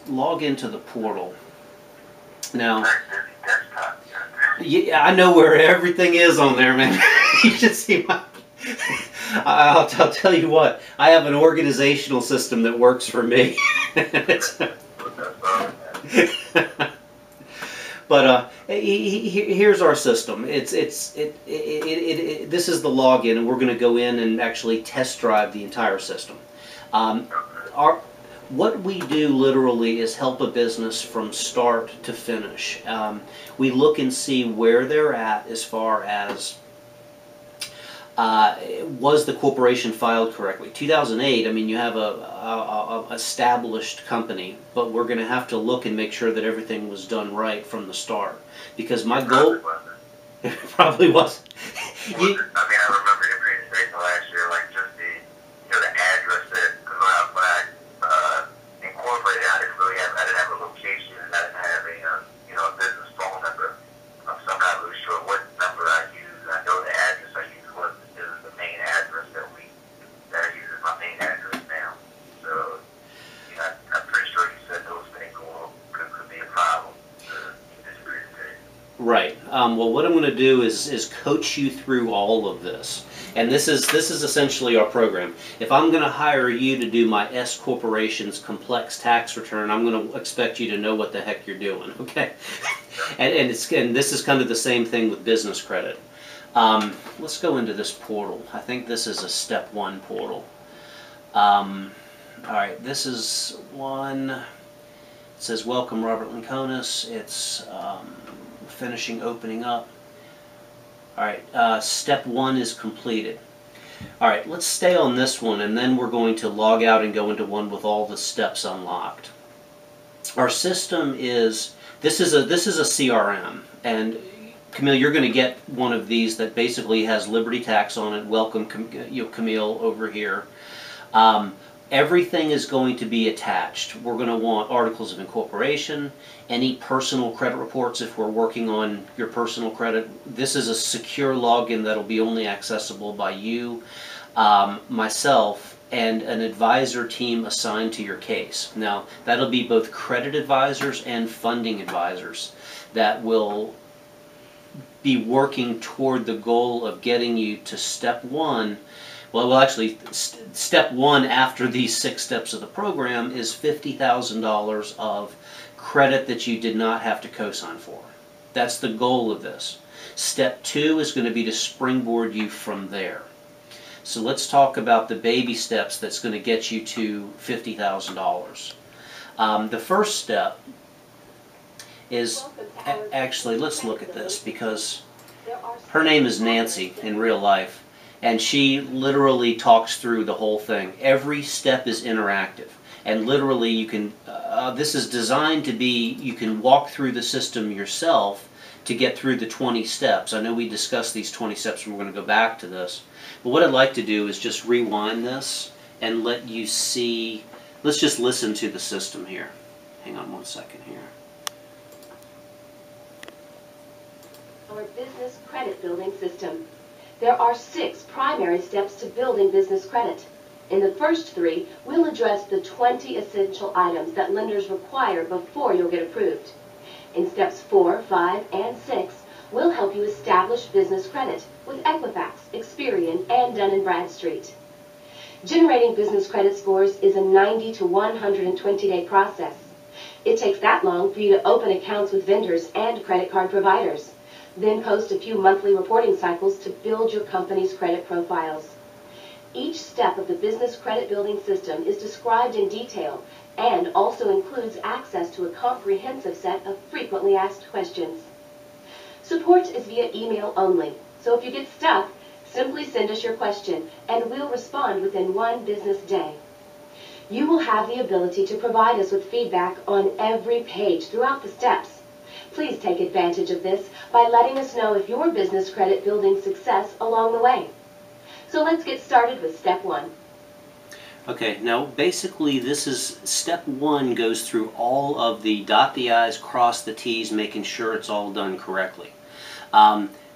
log into the portal. Now, yeah, I know where everything is on there, man. You should see my... I'll tell you what, I have an organizational system that works for me. But here's our system. This is the login, and we're going to go in and actually test drive the entire system. What we do literally is help a business from start to finish. We look and see where they're at as far as was the corporation filed correctly. 2008, I mean, you have a established company, but we're going to have to look and make sure that everything was done right from the start. Because my goal... It probably wasn't. I mean, I remember your presentation last year, like just the address that, because when I incorporated, I didn't have a location, and I didn't have a business phone number. So I'm not really sure what number I use. I know the address I use is the main address that I use as my main address now. So, I'm pretty sure you said those things could be a problem in this presentation. Right. Well, what I'm going to do is coach you through all of this. And this is essentially our program. If I'm going to hire you to do my S Corporation's complex tax return, I'm going to expect you to know what the heck you're doing, okay? And this is kind of the same thing with business credit. Let's go into this portal. I think this is a step 1 portal. All right, this is one. It says, welcome, Robert Linkonis. It's finishing opening up. All right, step 1 is completed. All right, let's stay on this one, and then we're going to log out and go into one with all the steps unlocked. Our system is, this is a CRM, and Camille, you're going to get one of these that basically has Liberty Tax on it. Welcome, Camille, over here. Everything is going to be attached. We're going to want articles of incorporation, any personal credit reports if we're working on your personal credit. This is a secure login that'll be only accessible by you, myself, and an advisor team assigned to your case. Now, that'll be both credit advisors and funding advisors that will be working toward the goal of getting you to step 1. Well, actually, step 1 after these 6 steps of the program is $50,000 of credit that you did not have to co-sign for. That's the goal of this. Step 2 is going to be to springboard you from there. So let's talk about the baby steps that's going to get you to $50,000. The first step is, actually, let's look at this, because her name is Nancy in real life. And she literally talks through the whole thing. Every step is interactive. And literally you can, this is designed to be, you can walk through the system yourself to get through the 20 steps. I know we discussed these 20 steps and we're going to go back to this. But what I'd like to do is just rewind this and let you see, let's just listen to the system here. Hang on one second here. Our business credit building system. There are 6 primary steps to building business credit. In the first 3, we'll address the 20 essential items that lenders require before you'll get approved. In steps 4, 5, and 6, we'll help you establish business credit with Equifax, Experian, and Dun & Bradstreet. Generating business credit scores is a 90 to 120-day process. It takes that long for you to open accounts with vendors and credit card providers. Then post a few monthly reporting cycles to build your company's credit profiles. Each step of the business credit building system is described in detail and also includes access to a comprehensive set of frequently asked questions. Support is via email only, so if you get stuck, simply send us your question and we'll respond within 1 business day. You will have the ability to provide us with feedback on every page throughout the steps. Please take advantage of this by letting us know if your business credit building success along the way. So let's get started with step 1. Okay, now basically this is step 1 goes through all of the dot the I's, cross the T's, making sure it's all done correctly.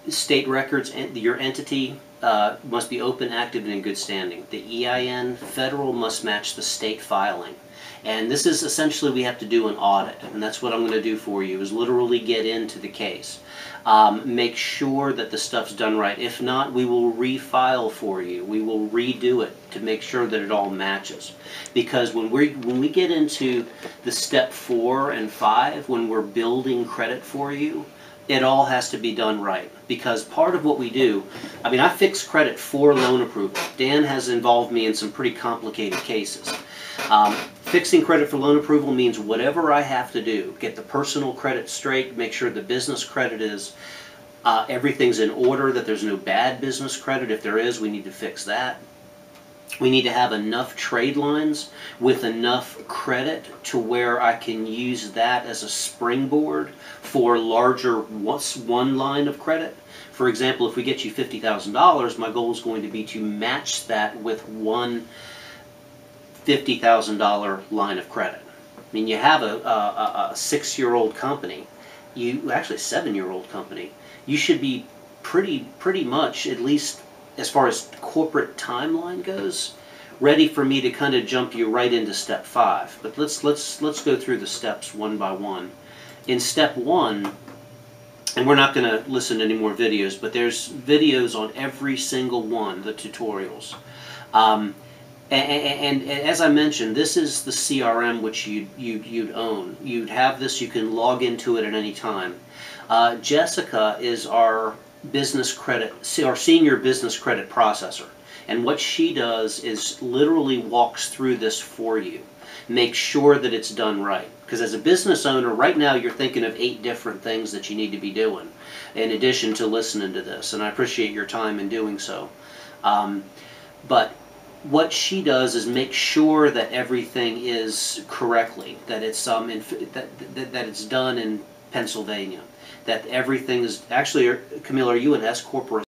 State records, your entity must be open, active, and in good standing. The EIN, federal, must match the state filing. And this is essentially, we have to do an audit, and that's what I'm going to do for you, is literally get into the case. Make sure that the stuff's done right. If not, we will refile for you. We will redo it to make sure that it all matches. Because when we get into the step 4 and 5, when we're building credit for you, it all has to be done right. Because part of what we do, I mean, I fix credit for loan approval. Dan has involved me in some pretty complicated cases. Fixing credit for loan approval means whatever I have to do, get the personal credit straight, make sure the business credit is, everything's in order, that there's no bad business credit. If there is, we need to fix that. We need to have enough trade lines with enough credit to where I can use that as a springboard for larger one line of credit. For example, if we get you $50,000, my goal is going to be to match that with one $50,000 line of credit. I mean, you have a 6-year-old company, actually a 7-year-old company, you should be pretty much, at least as far as corporate timeline goes, ready for me to kind of jump you right into step 5. But let's go through the steps one by one. In step 1, and we're not going to listen to any more videos, but there's videos on every single one, the tutorials. And as I mentioned, this is the CRM which you'd own. You'd have this, you can log into it at any time. Jessica is our senior business credit processor. And what she does is literally walks through this for you. Make sure that it's done right. Because as a business owner, right now you're thinking of 8 different things that you need to be doing in addition to listening to this. And I appreciate your time in doing so. But what she does is make sure that everything is correctly, that it's that it's done in Pennsylvania, that everything is actually. Camille, are you an S corp or